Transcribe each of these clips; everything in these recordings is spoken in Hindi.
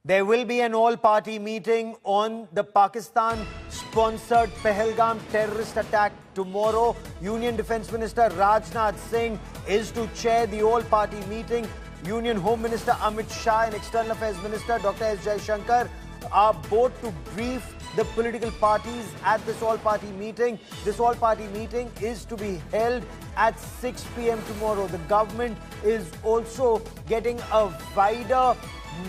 There will be an all-party meeting on the Pakistan-sponsored Pahalgam terrorist attack tomorrow. Union Defence Minister Rajnath Singh is to chair the all-party meeting. Union Home Minister Amit Shah and External Affairs Minister Dr. S. Jaishankar are both to brief the political parties at this all-party meeting. This all-party meeting is to be held at 6 p.m. tomorrow. The government is also getting a wider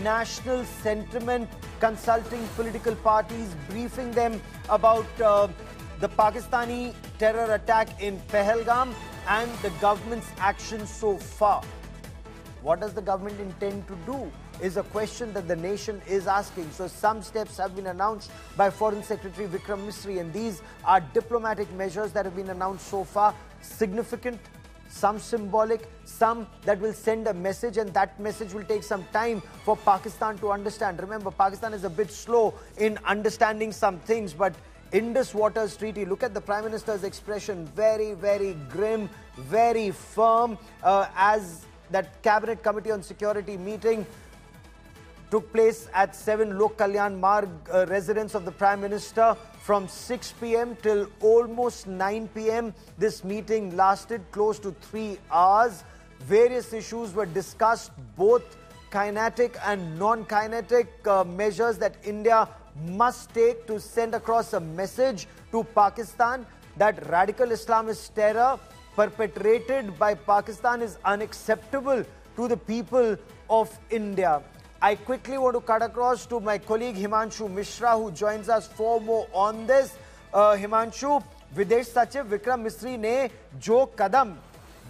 national sentiment, consulting political parties, briefing them about the Pakistani terror attack in Pahalgam and the government's action so far. What does the government intend to do is a question that the nation is asking. So some steps have been announced by Foreign Secretary Vikram Misri, and these are diplomatic measures that have been announced so far. Significant, some symbolic, some that will send a message, and that message will take some time for Pakistan to understand. Remember, Pakistan is a bit slow in understanding some things, but Indus Waters Treaty, look at the Prime Minister's expression, very, very grim, very firm, as that Cabinet Committee on Security meeting took place at 7 Lok Kalyan Marg residence of the Prime Minister from 6 p.m. till almost 9 p.m. This meeting lasted close to 3 hours. Various issues were discussed, both kinetic and non-kinetic measures that India must take to send across a message to Pakistan that radical Islamist terror perpetrated by Pakistan is unacceptable to the people of India. I quickly want to cut across to my colleague Himanshu Mishra, who joins us for more on this. Himanshu, विदेश सचिव विक्रम मिस्री ने जो कदम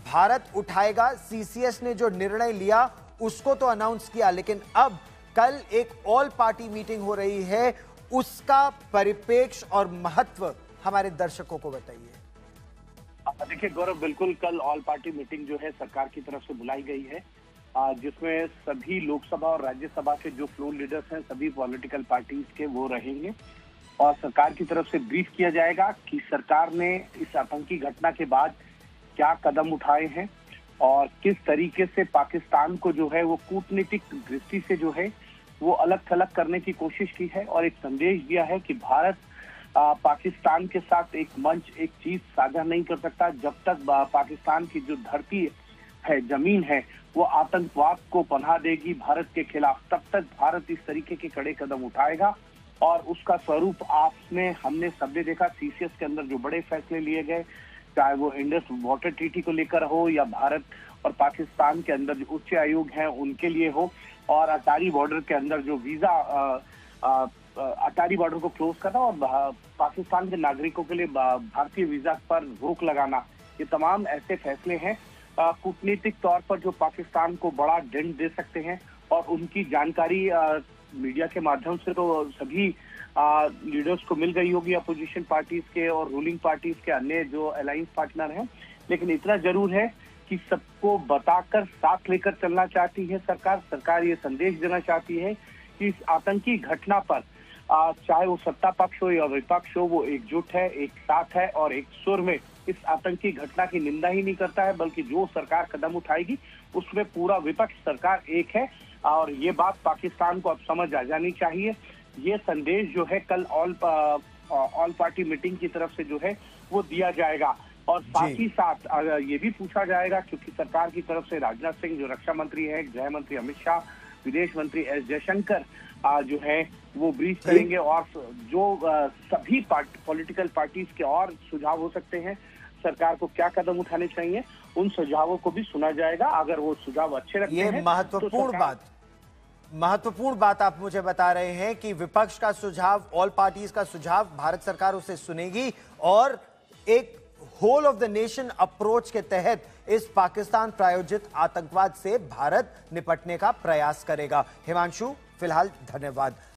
भारत उठाएगा, सीसीएस ने जो निर्णय लिया उसको तो अनाउंस किया, लेकिन अब कल एक ऑल पार्टी मीटिंग हो रही है, उसका परिप्रेक्ष्य और महत्व हमारे दर्शकों को बताइए। देखिए गौरव, बिल्कुल कल ऑल पार्टी मीटिंग जो है सरकार की तरफ से बुलाई गई है, जिसमें सभी लोकसभा और राज्यसभा के जो फ्लोर लीडर्स हैं, सभी पॉलिटिकल पार्टीज के वो रहेंगे और सरकार की तरफ से ब्रीफ किया जाएगा कि सरकार ने इस आतंकी घटना के बाद क्या कदम उठाए हैं और किस तरीके से पाकिस्तान को जो है वो कूटनीतिक दृष्टि से जो है वो अलग थलग करने की कोशिश की है और एक संदेश दिया है कि भारत पाकिस्तान के साथ एक मंच, एक चीज साझा नहीं कर सकता जब तक पाकिस्तान की जो धरती है, जमीन है, वो आतंकवाद को पनाह देगी भारत के खिलाफ, तब तक भारत इस तरीके के कड़े कदम उठाएगा। और उसका स्वरूप आपने हमने सबने देखा, सीसीएस के अंदर जो बड़े फैसले लिए गए, चाहे वो इंडस वाटर ट्रीटी को लेकर हो या भारत और पाकिस्तान के अंदर जो उच्च आयोग हैं उनके लिए हो, और अटारी बॉर्डर के अंदर जो वीजा अटारी बॉर्डर को क्लोज करना और पाकिस्तान के नागरिकों के लिए भारतीय वीजा पर रोक लगाना, ये तमाम ऐसे फैसले हैं कूटनीतिक तौर पर जो पाकिस्तान को बड़ा डेंट दे सकते हैं। और उनकी जानकारी मीडिया के माध्यम से तो सभी लीडर्स को मिल गई होगी, अपोजिशन पार्टीज के और रूलिंग पार्टीज के अन्य जो अलायंस पार्टनर हैं, लेकिन इतना जरूर है कि सबको बताकर साथ लेकर चलना चाहती है सरकार। सरकार ये संदेश देना चाहती है कि इस आतंकी घटना पर चाहे वो सत्ता पक्ष हो या विपक्ष हो, वो एकजुट है, एक साथ है और एक सुर में इस आतंकी घटना की निंदा ही नहीं करता है, बल्कि जो सरकार कदम उठाएगी उसमें पूरा विपक्ष, सरकार एक है। और ये बात पाकिस्तान को अब समझ आ जानी चाहिए। ये संदेश जो है कल ऑल पार्टी मीटिंग की तरफ से जो है वो दिया जाएगा और साथ ही साथ ये भी पूछा जाएगा, क्योंकि सरकार की तरफ से राजनाथ सिंह जो रक्षा मंत्री है, गृह मंत्री अमित शाह, विदेश मंत्री एस जयशंकर जो है वो ब्रीफ करेंगे और जो सभी पॉलिटिकल पार्टीज के और सुझाव हो सकते हैं, सरकार को क्या कदम उठाने चाहिए, उन सुझावों को भी सुना जाएगा। अगर वो सुझाव अच्छे लगते हैं, महत्वपूर्ण बात आप मुझे बता रहे हैं कि विपक्ष का सुझाव, ऑल पार्टीज का सुझाव, भारत सरकार उसे सुनेगी और एक whole of the nation approach के तहत इस पाकिस्तान प्रायोजित आतंकवाद से भारत निपटने का प्रयास करेगा। हिमांशु, फिलहाल धन्यवाद।